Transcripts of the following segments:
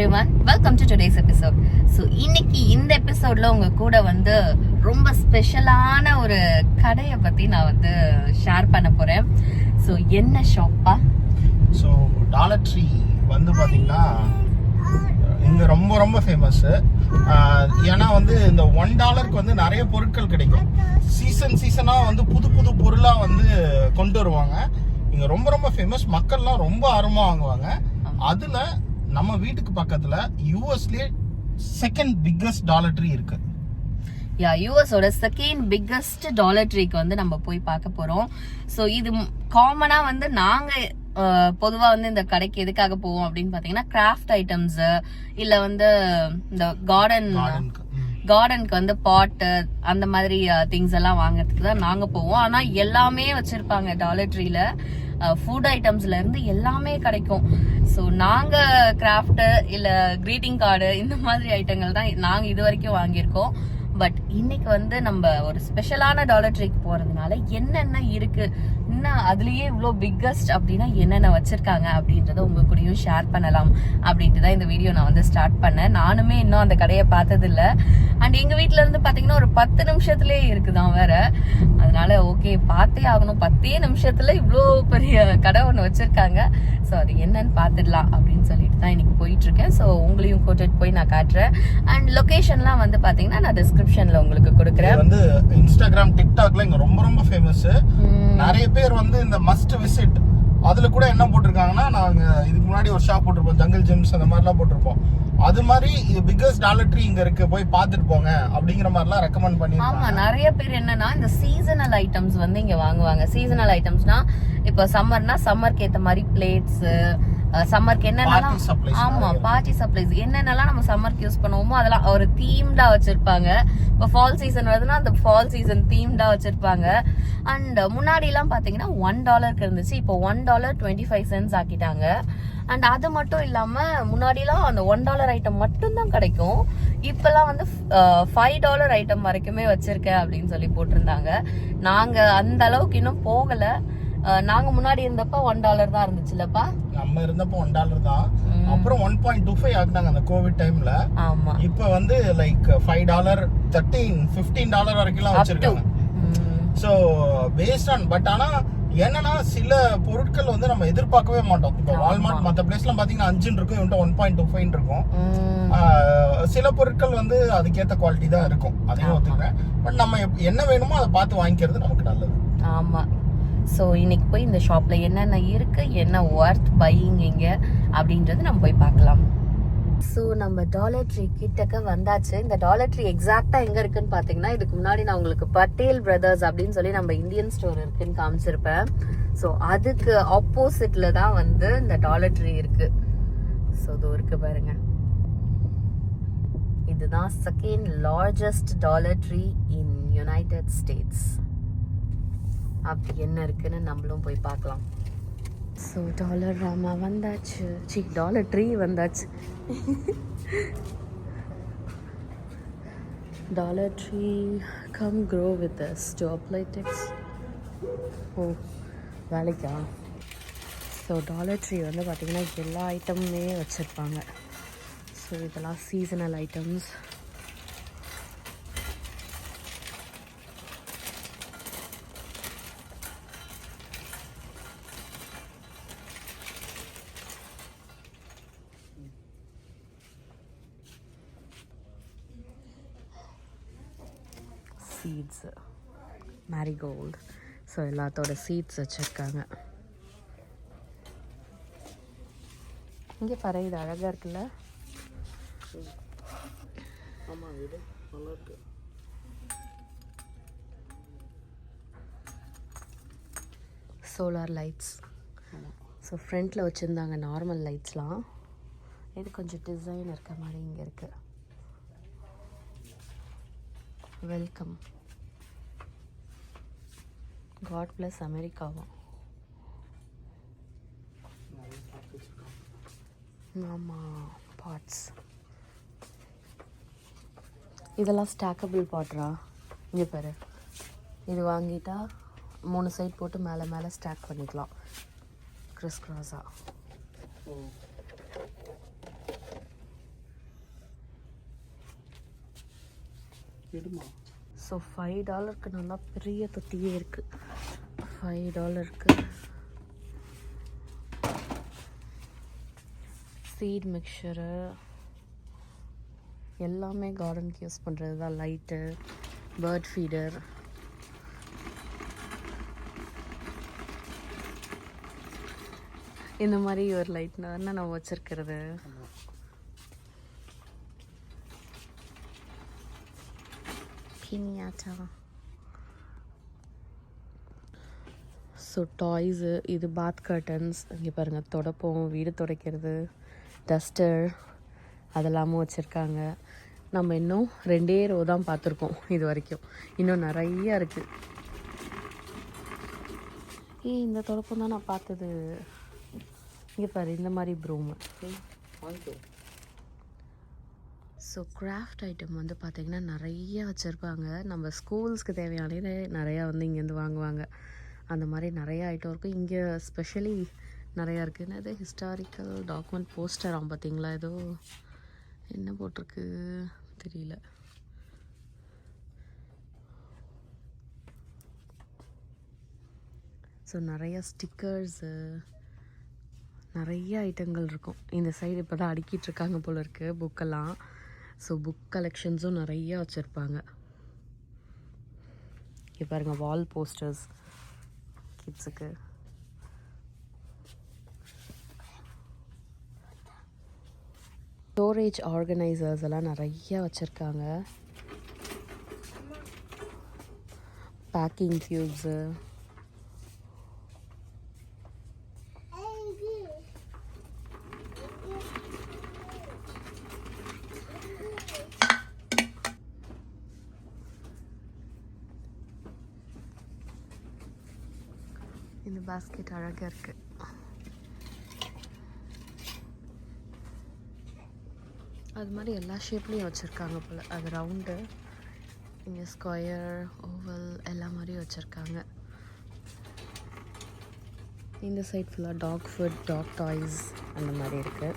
everyone, welcome to today's episode. So இன்னைக்கு இந்த எபிசோட்ல உங்க கூட வந்து ரொம்ப ஸ்பெஷலான ஒரு கடையை பத்தி நான் வந்து ஷேர் பண்ண போறேன். ஸோ என்ன ஷாப்பா? ஸோ டாலர் ட்ரீ வந்து பார்த்தீங்கன்னா இங்கே ரொம்ப ரொம்ப ஃபேமஸ்ஸு. ஏன்னா வந்து இந்த $1 வந்து நிறைய பொருட்கள் கிடைக்கும். சீசனாக வந்து புது புது பொருளாக வந்து கொண்டு வருவாங்க. இங்கே ரொம்ப ரொம்ப ஃபேமஸ், மக்கள்லாம் ரொம்ப ஆர்வமாக வாங்குவாங்க. அதில் நம்ம வீட்டுக்கு பக்கத்தில் யூஎஸ்லேயே செகண்ட் பிக்கஸ்ட் டாலர் ட்ரீ இருக்கு. யூஎஸோட செகண்ட் பிக்கஸ்ட் டாலர் ட்ரீக்கு வந்து நம்ம போய் பார்க்க போறோம். ஸோ இது காமனா வந்து நாங்க பொதுவா வந்து இந்த கடைக்கு எதுக்காக போவோம் அப்படின்னு பாத்தீங்கன்னா கிராஃப்ட் ஐட்டம்ஸ் இல்ல வந்து இந்த கார்டனுக்கு வந்து பாட்டு அந்த மாதிரி திங்ஸ் எல்லாம் வாங்குறதுக்கு தான் நாங்க போவோம். ஆனா எல்லாமே வச்சிருப்பாங்க டாலர் ட்ரீல. ஃபுட் ஐட்டம்ஸ்ல இருந்து எல்லாமே கிடைக்கும். ஸோ நாங்க கிராஃப்ட் இல்ல கிரீட்டிங் கார்டு இந்த மாதிரி ஐட்டங்கள் தான் நாங்க இது வரைக்கும் வாங்கியிருக்கோம். பட் இன்னைக்கு வந்து நம்ம ஒரு ஸ்பெஷலான டாலர் ட்ரீக்கு போறதுனால என்னென்ன இருக்கு, இன்னும் அதுலயே இவ்வளோ பிக்கஸ்ட் அப்படின்னா என்னென்ன வச்சிருக்காங்க அப்படின்றத உங்க கூடயும் ஷேர் பண்ணலாம் அப்படின்ட்டு தான் இந்த வீடியோ நான் வந்து ஸ்டார்ட் பண்ணேன். நானுமே இன்னும் அந்த கடையை பார்த்தது இல்லை. அண்ட் எங்க வீட்டுல இருந்து பாத்தீங்கன்னா ஒரு 10 நிமிஷத்துலயே இருக்குதான் வேற. அதனால ஓகே பார்த்தே ஆகணும், 10 நிமிஷத்துல இவ்வளோ பெரிய கடை ஒன்று வச்சிருக்காங்க. ஸோ அது என்னன்னு பார்த்துடலாம் அப்படின்னு சொல்லிட்டு தான் இன்னைக்கு போயிட்டு இருக்கேன். ஸோ உங்களையும் கூட்டிட்டு போய் நான் காட்டுறேன். அண்ட் லொகேஷன்லாம் வந்து பாத்தீங்கன்னா நான் டிஸ்கிரிப்ஷன்ல உங்களுக்கு கொடுக்குறேன். வந்து இன்ஸ்டாகிராம் டிக்டாக்ல இங்க ரொம்ப ரொம்ப ஃபேமஸ். நிறைய பேர் வந்து இந்த மஸ்ட் விசிட் அதுல கூட என்ன போட்டிருக்காங்கன்னா, நாங்க இதுக்கு முன்னாடி ஒரு ஷாப் போட்டிருப்போம், ஜங்கிள் ஜிம்ஸ் அந்த மாதிரிலாம் போட்டிருப்போம். அது மாதிரி இது பிக்கஸ்ட் டாலர் ட்ரீ இங்க இருக்கு, போய் பார்த்துட்டு போங்க அப்படிங்கிற மாதிரிலாம் ரெக்கமெண்ட் பண்ணிருக்காங்க. ஆமா, நிறைய பேர் என்னன்னா இந்த சீசனல் ஐட்டம்ஸ் வந்து இங்க வாங்குவாங்க. சீசனல் ஐட்டம்ஸ்னா இப்போ சம்மர்னா சம்மருக்கு ஏத்த மாதிரி பிளேட்ஸ், சம்மருக்கு என்னென்னலாம், ஆமா பார்ட்டி சப்ளைஸ் என்னென்னலாம் நம்ம சம்மருக்கு யூஸ் பண்ணுவோமோ அதெல்லாம் ஒரு தீம்டா வச்சிருப்பாங்க. இப்போ ஃபால் சீசன் வருதுன்னா அந்த ஃபால் சீசன் தீம்டா வச்சிருப்பாங்க. அண்ட் முன்னாடி எல்லாம் பாத்தீங்கன்னா $1 இருந்துச்சு, இப்போ $1.25 ஆக்கிட்டாங்க. அண்ட் அது மட்டும் இல்லாம முன்னாடிலாம் அந்த $1 ஐட்டம் மட்டும் தான் கிடைக்கும். இப்பெல்லாம் வந்து $5 ஐட்டம் வரைக்குமே வச்சிருக்கேன் அப்படின்னு சொல்லி போட்டிருந்தாங்க. நாங்க அந்த அளவுக்கு இன்னும் போகல. நாங்க முன்னாடி இருந்தப்ப $1 தான் இருந்துச்சுல்லப்பா. நம்ம இருந்தப்போ $1 தான். அப்புறம் 1.25 ஆக்குனாங்க அந்த கோவிட் டைம்ல. ஆமா, இப்போ வந்து லைக் $5, $13, $15 வரைக்கும் வச்சிருக்காங்க. சோ பேஸ்ட் ஆன், பட் ஆனா என்னன்னா சில பொருட்கள் வந்து நம்ம எதிர்பார்க்கவே மாட்டோம். இப்போ வால்மார்ட் மற்ற பிளேஸ்லாம் பாத்தீங்கன்னா 5 இருக்கும், இவன்ட்ட 1.25 இருக்கும். சில பொருட்கள் வந்து அதுக்கேற்ற குவாலிட்டி தான் இருக்கும், அதையும் ஒத்துக்கிறேன். பட் நம்ம என்ன வேணுமோ அதை பார்த்து வாங்கிக்கிறது நமக்கு நல்லது. ஆமா. ஸோ இன்னைக்கு போய் இந்த ஷாப்ல என்னென்ன இருக்கு, என்ன ஒர்த் பையிங் இங்க அப்படின்றது நம்ம போய் பார்க்கலாம். ஸோ நம்ம டாலர் ட்ரீ கிட்டக்க வந்தாச்சு. இந்த டாலர் ட்ரீ எக்ஸாக்டா எங்க இருக்குன்னு பாத்தீங்கன்னா, இதுக்கு முன்னாடி நான் உங்களுக்கு பட்டேல் பிரதர்ஸ் அப்படின்னு சொல்லி நம்ம இந்தியன் ஸ்டோர் இருக்குன்னு காமிச்சிருப்பேன். ஸோ அதுக்கு ஆப்போசிட்ல தான் வந்து இந்த டாலர் ட்ரீ இருக்கு. ஸோ இது இருக்கு பாருங்க, இதுதான் second largest dollar tree in United states. அப்படி என்ன இருக்குன்னு நம்மளும் போய் பார்க்கலாம். ஸோ டாலர் ராமா வந்தாச்சு, டாலர் ட்ரீ வந்தாச்சு. Dollar Tree come grow with us to apply tax. Oh வேலைக்கா? ஸோ டாலர் ட்ரீ வந்து பார்த்திங்கன்னா எல்லா ஐட்டமுமே வச்சுருப்பாங்க. ஸோ இதெல்லாம் seasonal items. Seeds, marigold, so எல்லாத்தோட சீட்ஸ் வச்சுருக்காங்க. இங்கே பாரு, இது அழகாக இருக்குல்ல. ஆமாம், இது நல்லா இருக்கு. Solar lights. ஸோ ஃப்ரண்ட்டில் வச்சுருந்தாங்க நார்மல் லைட்ஸ்லாம். இது கொஞ்சம் டிசைன் இருக்க மாதிரி இங்கே இருக்குது. வெல்கம் காட் பிளஸ் அமெரிக்காவா? ஆமாம், பாட்ஸ். இதெல்லாம் ஸ்டாக்கபிள் பாட்ரா. இங்கே பாரு, இது வாங்கிட்டா 3 சைட் போட்டு மேலே மேலே ஸ்டாக் பண்ணிக்கலாம் கிறிஸ் கிராஸாக. எடுமா. ஸோ $5 நல்லா பெரிய தொட்டியே இருக்குது. $5 சீட் மிக்சரு எல்லாமே கார்டனுக்கு யூஸ் பண்ணுறது தான். லைட்டு, பேர்ட் ஃபீடர், இந்த மாதிரி ஒரு லைட்னா தானே நம்ம வச்சுருக்கிறது. பினியாட்டா. ஸோ டாய்ஸு, இது பாத் கர்டன்ஸ். இங்கே பாருங்கள், துடைப்போம், வீடு துடைக்கிறது, டஸ்டர் அதெல்லாமும் வச்சுருக்காங்க. நம்ம இன்னும் 2 ரோ தான் பார்த்துருக்கோம் இது வரைக்கும். இன்னும் நிறையா இருக்குது. இந்த துடைப்பம் தான் நான் பார்த்தது. இங்கே பாரு, இந்த மாதிரி ப்ரூமு. ஸோ கிராஃப்ட் ஐட்டம் வந்து பார்த்திங்கன்னா நிறைய வச்சுருப்பாங்க. நம்ம ஸ்கூல்ஸ்க்கு தேவையானது நிறையா வந்து இங்கேருந்து வாங்குவாங்க. அந்த மாதிரி நிறையா ஐட்டம் இருக்கும் இங்கே. ஸ்பெஷலி நிறையா இருக்குது. என்னது ஹிஸ்டாரிக்கல் டாக்குமெண்ட் போஸ்டராம் பார்த்தீங்களா? ஏதோ என்ன போட்டிருக்கு தெரியல. ஸோ நிறையா ஸ்டிக்கர்ஸு, நிறைய ஐட்டங்கள் இருக்கும். இந்த சைடு இப்போ தான் அடுக்கிட்டுருக்காங்க போல இருக்குது புக்கெல்லாம். ஸோ புக் கலெக்ஷன்ஸும் நிறையா வச்சுருப்பாங்க. இங்கே பாருங்கள், வால் போஸ்டர்ஸ் கிட்ஸுக்கு. ஸ்டோரேஜ் ஆர்கனைசர்ஸ் எல்லாம் நிறையா வச்சுருக்காங்க. பேக்கிங் டியூப்ஸு, இந்த பாஸ்கெட் அழகாக இருக்குது. அது மாதிரி எல்லா ஷேப்லேயும் வச்சுருக்காங்க போல். அது ரவுண்டு, இங்கே ஸ்கொயர், ஓவல் எல்லா மாதிரியும் வச்சுருக்காங்க. இந்த சைட் ஃபுல்லாக டாக் ஃபுட், டாக் டாய்ஸ் அந்த மாதிரி இருக்குது.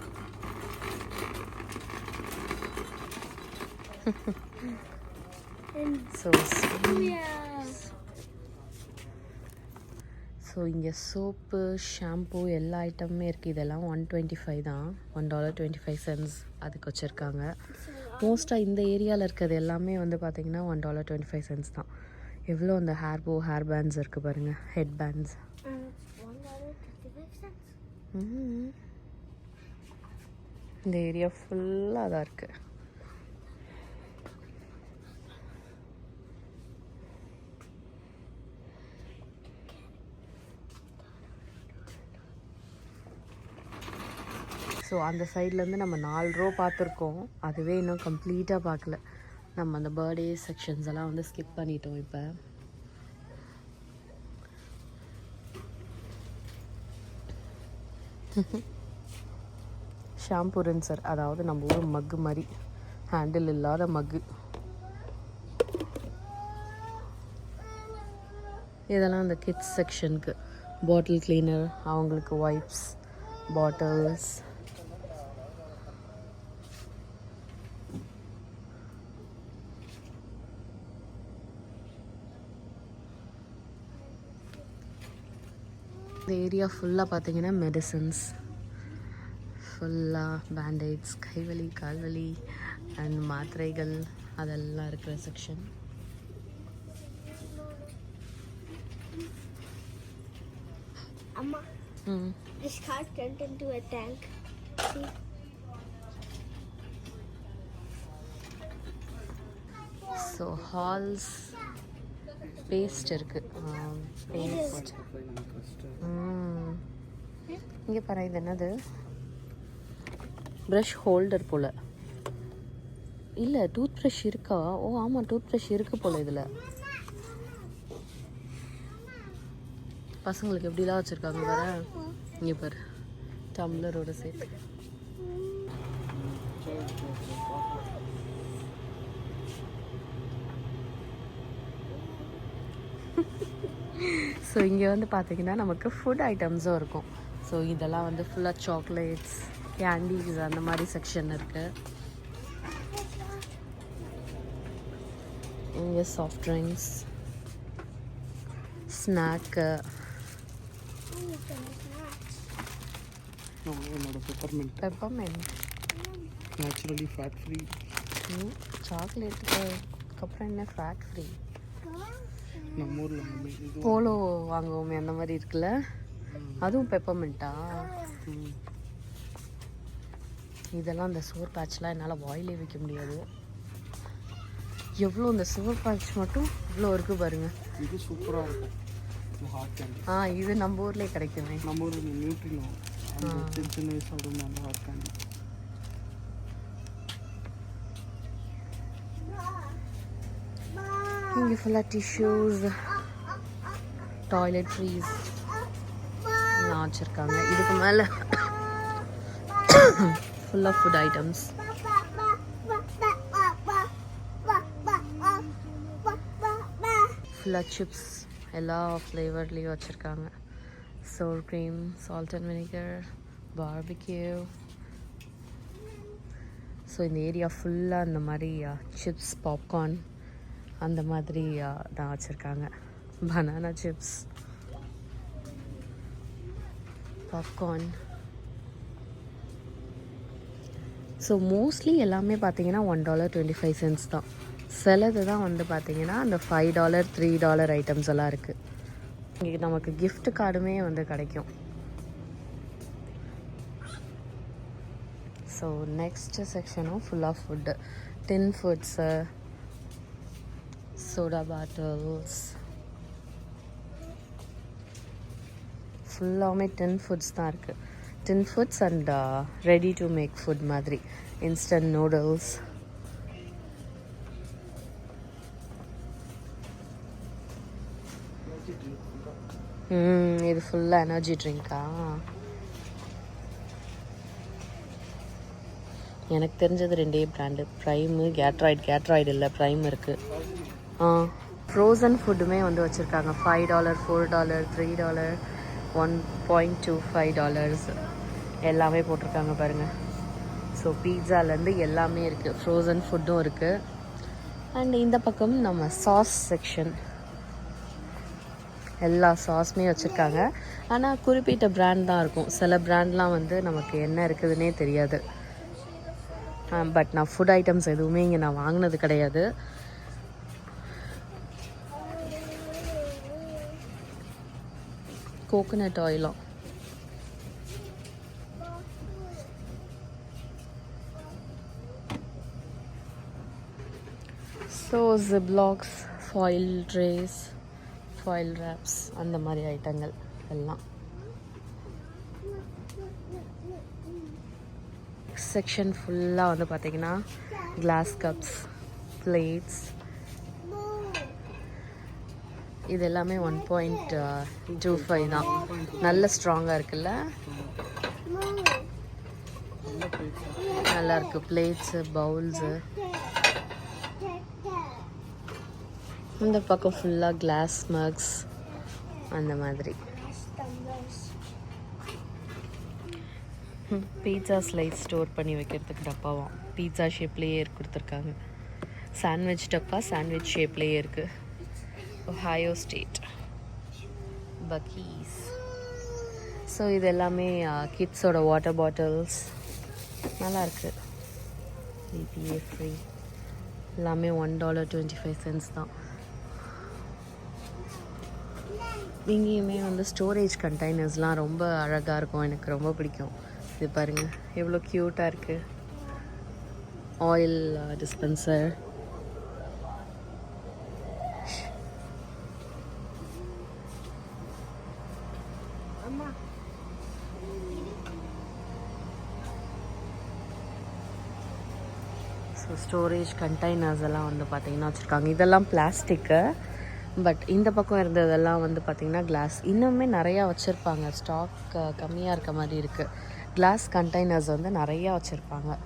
ஸோ இங்கே சோப்பு, ஷாம்பு எல்லா ஐட்டமுமே இருக்குது. இதெல்லாம் $125 தான். $1.25 அதுக்கு வச்சுருக்காங்க. மோஸ்ட்டாக இந்த ஏரியாவில் இருக்கிறது எல்லாமே வந்து பார்த்திங்கன்னா $1.25 தான். எவ்வளோ அந்த ஹேர் பேண்ட்ஸ் இருக்குது பாருங்கள், ஹெட் பேண்ட்ஸ். இந்த ஏரியா ஃபுல்லாக தான் இருக்குது. ஸோ அந்த சைட்லேருந்து நம்ம 4 ரோ பார்த்துருக்கோம். அதுவே இன்னும் கம்ப்ளீட்டாக பார்க்கல. நம்ம அந்த பர்த்டே செக்ஷன்ஸ் எல்லாம் வந்து ஸ்கிப் பண்ணிட்டோம். இப்போ ஷாம்பு ரின்சர், அதாவது நம்ம ஊர் மக்கு மாதிரி, ஹேண்டில் இல்லாத மக்கு. இதெல்லாம் அந்த கிட்ஸ் செக்ஷனுக்கு. பாட்டில் கிளீனர், அவங்களுக்கு வைப்ஸ், பாட்டில்ஸ். இந்த ஏரியா ஃபுல்லாக பார்த்தீங்கன்னா மெடிசன்ஸ், ஃபுல்லாக பேண்டேட்ஸ், கைவலி, கால்வலி அண்ட் மாத்திரைகள் அதெல்லாம் இருக்கிற செக்ஷன். Amma, this car turned into a tank. See? So Halls, paste இருக்குது. பேஸ்ட் இங்கே பாரு, இது என்னது? ப்ரஷ் ஹோல்டர் போல். இல்லை, டூத் ப்ரஷ் இருக்கா? ஓ ஆமாம், டூத் ப்ரஷ் இருக்குது போல் இதில். பசங்களுக்கு எப்படிலாம் வச்சுருக்காங்க வேறு. இங்கே பாரு, டம்ளரோட சேர்த்து. ஸோ இங்கே வந்து பார்த்திங்கன்னா நமக்கு ஃபுட் ஐட்டம்ஸும் இருக்கும். ஸோ இதெல்லாம் வந்து ஃபுல்லாக சாக்லேட்ஸ், கேண்டீஸ் அந்த மாதிரி செக்ஷன் இருக்குது. இங்கே சாஃப்ட் ட்ரிங்க்ஸ், ஸ்நாக்கு. என்னோட பெப்பர்மெண்ட் நேச்சுரலி ஃபேட் ஃப்ரீ. சாக்லேட்டுக்கு அப்புறம் என்ன ஃபேட் ஃப்ரீ? நம்ம ஊரில் போலோ வாங்குவோமே அந்த மாதிரி இருக்குல்ல, அதுவும் பெப்பர்மெண்ட்டா? இதெல்லாம் இந்த சோர் பேட்ச்லாம் என்னால் வாயிலே வைக்க முடியாது. எவ்வளோ இந்த சோர் பேட்ச் மட்டும் இவ்வளோ இருக்குது பாருங்க. இது சூப்பராக இருக்கும். Hot candy. இது நம்ம ஊர்லேயே கிடைக்குமே. நம்ம ஊரில் நியூட்ரினோ சின்ன சின்ன வயசு அந்த ஹாட் கேண்டி. இங்கே ஃபுல்லாக டிஷ்யூஸ், டாய்லெட்ரிஸ் எல்லாம் வச்சுருக்காங்க. இதுக்கு மேலே ஃபுல்லாக ஃபுட் ஐட்டம்ஸ். ஃபுல்லாக சிப்ஸ் எல்லா ஃப்ளேவர்லேயும் வச்சுருக்காங்க. Sour cream, salt and vinegar, barbecue. So இந்த ஏரியா ஃபுல்லாக இந்த மாதிரி சிப்ஸ், பாப்கார்ன் அந்த மாதிரி தான் வச்சுருக்காங்க. Banana chips, popcorn. So mostly எல்லாமே பார்த்தீங்கன்னா $1.25 தான். சிலது தான் வந்து பார்த்தீங்கன்னா அந்த $5, $3 ஐட்டம்ஸ் எல்லாம் இருக்குது. இங்கே நமக்கு gift கார்டுமே வந்து கிடைக்கும். ஸோ நெக்ஸ்ட் செக்ஷனும் ஃபுல்லாக food, tin foods, soda bottles, ஃபுல்லாகவே டின் ஃபுட்ஸ் தான் இருக்குது. Tin foods and ready to make food மாதிரி இன்ஸ்டன்ட் நூடுல்ஸ். இது ஃபுல்லாக எனர்ஜி ட்ரிங்க்கா? எனக்கு தெரிஞ்சது 2 பிராண்டு, ப்ரைமு, கேட்ராய்டு இல்லை, ப்ரைம் இருக்குது. ஃப்ரோசன் ஃபுட்டுமே வந்து வச்சுருக்காங்க. $5, $4, $3, $1.25 எல்லாமே போட்டிருக்காங்க பாருங்கள். ஸோ பீட்சாலேருந்து எல்லாமே இருக்குது, ஃப்ரோசன் ஃபுட்டும் இருக்குது. அண்ட் இந்த பக்கம் நம்ம சாஸ் செக்ஷன், எல்லா சாஸுமே வச்சுருக்காங்க. ஆனால் குறிப்பிட்ட பிராண்ட் தான் இருக்கும். சில பிராண்ட்லாம் வந்து நமக்கு என்ன இருக்குதுன்னே தெரியாது. பட் நான் ஃபுட் ஐட்டம்ஸ் எதுவுமே இங்கே நான் வாங்கினது கிடையாது. கோகோனட் ஆயிலும். So Ziplocs, foil trays, foil wraps அந்த மாதிரி ஐட்டங்கள் எல்லாம். செக்ஷன் ஃபுல்லாக வந்து பார்த்திங்கன்னா கிளாஸ் கப்ஸ், பிளேட்ஸ். இது எல்லாமே 1.25 தான். நல்ல ஸ்ட்ராங்காக இருக்குல்ல, நல்லா இருக்குது. Plates, bowls. இந்த பக்கம் ஃபுல்லாக கிளாஸ் மக்ஸ் அந்த மாதிரி. பீட்சா ஸ்லைஸ் ஸ்டோர் பண்ணி வைக்கிறதுக்கு டப்பாவும் பீட்சா ஷேப்லேயே கொடுத்துருக்காங்க. சாண்ட்விச் டப்பா சாண்ட்விச் ஷேப்லேயே இருக்குது. Ohio state Buc-ee's. ஸோ இது எல்லாமே கிட்ஸோட வாட்டர் பாட்டில்ஸ் நல்லாயிருக்கு. BPA free. எல்லாமே $1.25 தான். இங்கேயுமே வந்து ஸ்டோரேஜ் கண்டெய்னர்ஸ்லாம் ரொம்ப அழகாக இருக்கும், எனக்கு ரொம்ப பிடிக்கும். இது பாருங்கள் எவ்வளோ க்யூட்டாக இருக்குது. Oil dispenser. So storage containers எல்லாம் வந்து பார்த்திங்கன்னா வச்சுருக்காங்க. இதெல்லாம் பிளாஸ்டிக்கு, பட் இந்த பக்கம் இருந்ததெல்லாம் வந்து பார்த்திங்கன்னா கிளாஸ். இன்னுமே நிறையா வச்சுருப்பாங்க. ஸ்டாக் கம்மியாக இருக்க மாதிரி இருக்குது. கிளாஸ் கண்டெய்னர்ஸ் வந்து நிறையா வச்சுருப்பாங்க.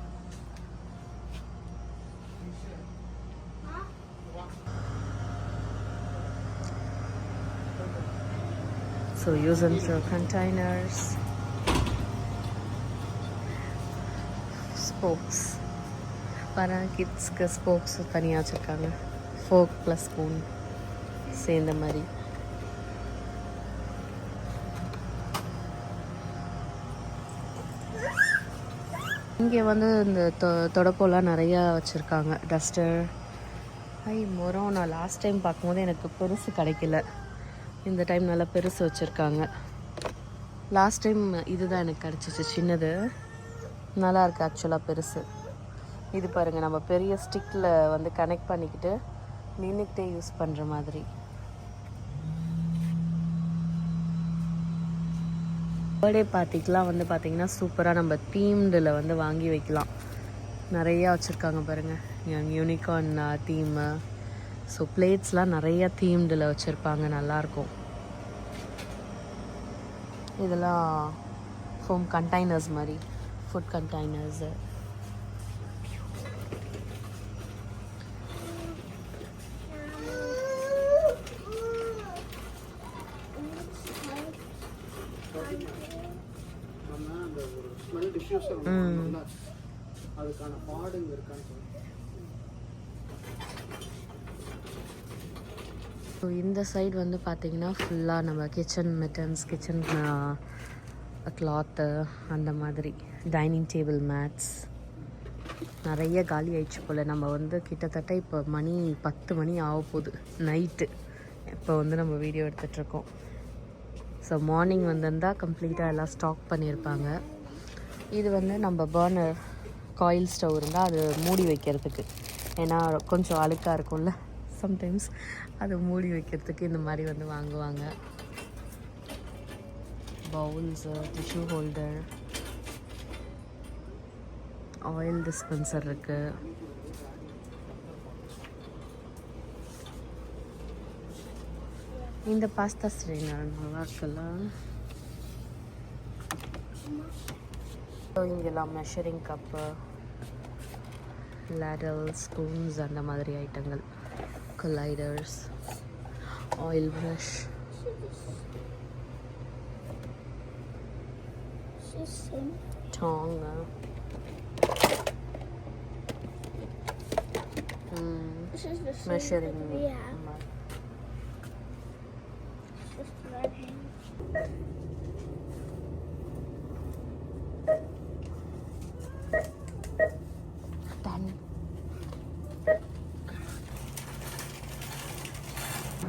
So use and throw containers, sporks. கிட்ஸ்க்கு ஸ்போக்ஸ் தனியாக வச்சுருக்காங்க. ஃபோக் ப்ளஸ் ஸ்பூன் சேர்ந்த மாதிரி. இங்கே வந்து இந்த தொடப்போலாம் நிறையா வச்சுருக்காங்க. டஸ்டர், மரம். நான் லாஸ்ட் டைம் பார்க்கும்போது எனக்கு பெருசு கிடைக்கல. இந்த டைம் நல்லா பெருசு வச்சுருக்காங்க. லாஸ்ட் டைம் இதுதான் எனக்கு கிடச்சிச்சு, சின்னது. நல்லா இருக்குது ஆக்சுவலாக பெருசு. இது பாருங்கள், நம்ம பெரிய ஸ்டிக்கில் வந்து கனெக்ட் பண்ணிக்கிட்டு நின்றுக்கிட்டே யூஸ் பண்ணுற மாதிரி. பர்த்டே பார்ட்டிக்கெலாம் வந்து பார்த்திங்கன்னா சூப்பராக நம்ம தீம்டில் வந்து வாங்கி வைக்கலாம். நிறையா வச்சுருக்காங்க பாருங்கள், யூனிகார்ன் தீமு. ஸோ பிளேட்ஸ்லாம் நிறையா தீம்டில் வச்சுருப்பாங்க, நல்லாயிருக்கும். இதெல்லாம் ஃபோம் கண்டெய்னர்ஸ் மாதிரி, ஃபுட் கண்டெய்னர்ஸு. அதுக்கான பாடுங்க இருக்கான்னு. ஸோ இந்த சைடு வந்து பார்த்திங்கன்னா ஃபுல்லாக நம்ம கிச்சன் மெட்டன்ஸ், கிச்சன் கிளாத்து, அந்த மாதிரி டைனிங் டேபிள் மேட்ஸ் நிறைய காலி ஆயிடுச்சு போல். நம்ம வந்து கிட்டத்தட்ட இப்போ மணி 10 மணி ஆக போகுது நைட்டு. இப்போ வந்து நம்ம வீடியோ எடுத்துகிட்ருக்கோம். ஸோ மார்னிங் வந்திருந்தால் கம்ப்ளீட்டாக எல்லாம் ஸ்டாக் பண்ணியிருப்பாங்க. இது வந்து நம்ம பர்னர் காயில் ஸ்டவ் இருந்தால் அது மூடி வைக்கிறதுக்கு, ஏன்னா கொஞ்சம் அழுக்காக இருக்கும்ல சம்டைம்ஸ், அது மூடி வைக்கிறதுக்கு இந்த மாதிரி வந்து வாங்குவாங்க. Bowls, tissue holder, oil dispenser இருக்குது. இந்த பாஸ்தா ஸ்ட்ரெயினர் நல்லா இருக்குல்ல. இங்கெல்லாம் மெஷரிங் கப்பு, லேடல், ஸ்பூன்ஸ், அந்த மாதிரி ஐட்டங்கள், colanders, oil brush. Tong, measuring.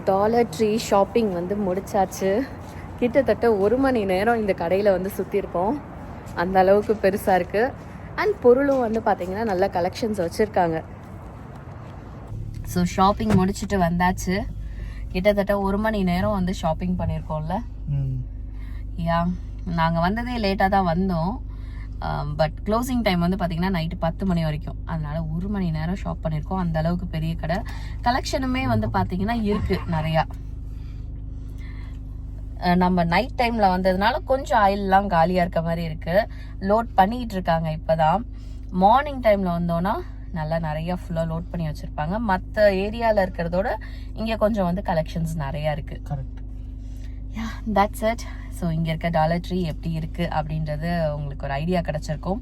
Dollar Tree shopping வந்து முடிச்சாச்சு. கிட்டத்தட்ட 1 மணி நேரம் இந்த கடையில் வந்து சுற்றிருக்கோம். அந்த அளவுக்கு பெருசாக இருக்குது. அண்ட் பொருளும் வந்து பார்த்திங்கன்னா நல்ல கலெக்ஷன்ஸ் வச்சுருக்காங்க. ஸோ ஷாப்பிங் முடிச்சுட்டு வந்தாச்சு. கிட்டத்தட்ட 1 மணி நேரம் வந்து ஷாப்பிங் பண்ணியிருக்கோம்ல. யா, நாங்கள் வந்ததே லேட்டாக தான் வந்தோம். பட் க்ளோசிங் டைம் வந்து பார்த்திங்கன்னா நைட்டு 10 மணி வரைக்கும். அதனால் 1 மணி நேரம் ஷாப் பண்ணியிருக்கோம். அந்த அளவுக்கு பெரிய கடை. கலெக்ஷனுமே வந்து பார்த்திங்கன்னா இருக்குது நிறையா. நம்ம நைட் டைமில் வந்ததுனால கொஞ்சம் ஆயிலெலாம் காலியாக இருக்க மாதிரி இருக்குது. லோட் பண்ணிக்கிட்டு இருக்காங்க இப்போ தான். மார்னிங் டைமில் வந்தோன்னா நல்லா நிறையா ஃபுல்லாக லோட் பண்ணி வச்சுருப்பாங்க. மற்ற ஏரியாவில் இருக்கிறதோட இங்கே கொஞ்சம் வந்து கலெக்ஷன்ஸ் நிறையா இருக்குது. Correct. Yeah, that's it. So இங்கே இருக்க டாலர் ட்ரீ எப்படி இருக்குது அப்படின்றது உங்களுக்கு ஒரு ஐடியா கிடச்சிருக்கும்.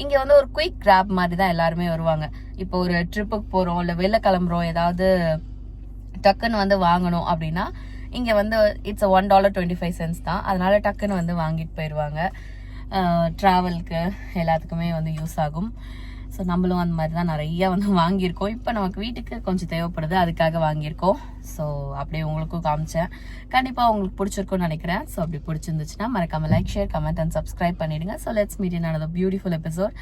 இங்கே வந்து ஒரு குயிக் கிராப் மாதிரி தான் எல்லாருமே வருவாங்க. இப்போ ஒரு ட்ரிப்புக்கு போகிறோம், இல்லை வெளில கிளம்புறோம், ஏதாவது டக்குன்னு வந்து வாங்கணும் அப்படின்னா இங்கே வந்து இட்ஸ் $1.25 தான். அதனால டக்குன்னு வந்து வாங்கிட்டு போயிடுவாங்க. ட்ராவலுக்கு எல்லாத்துக்குமே வந்து யூஸ் ஆகும். ஸோ நம்மளும் அந்த மாதிரி தான் நிறையா வந்து வாங்கியிருக்கோம். இப்போ நமக்கு வீட்டுக்கு கொஞ்சம் தேவைப்படுது, அதுக்காக வாங்கியிருக்கோம். ஸோ அப்படியே உங்களுக்கும் காமிச்சேன். கண்டிப்பாக உங்களுக்கு பிடிச்சிருக்கும்னு நினைக்கிறேன். ஸோ அப்படி பிடிச்சிருந்துச்சுன்னா மறக்காம like, share, comment and subscribe பண்ணிடுங்க. So let's meet in another beautiful episode.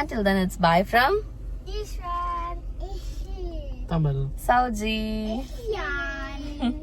Until then, it's bye from This one is Tamil. Sauji. Yan.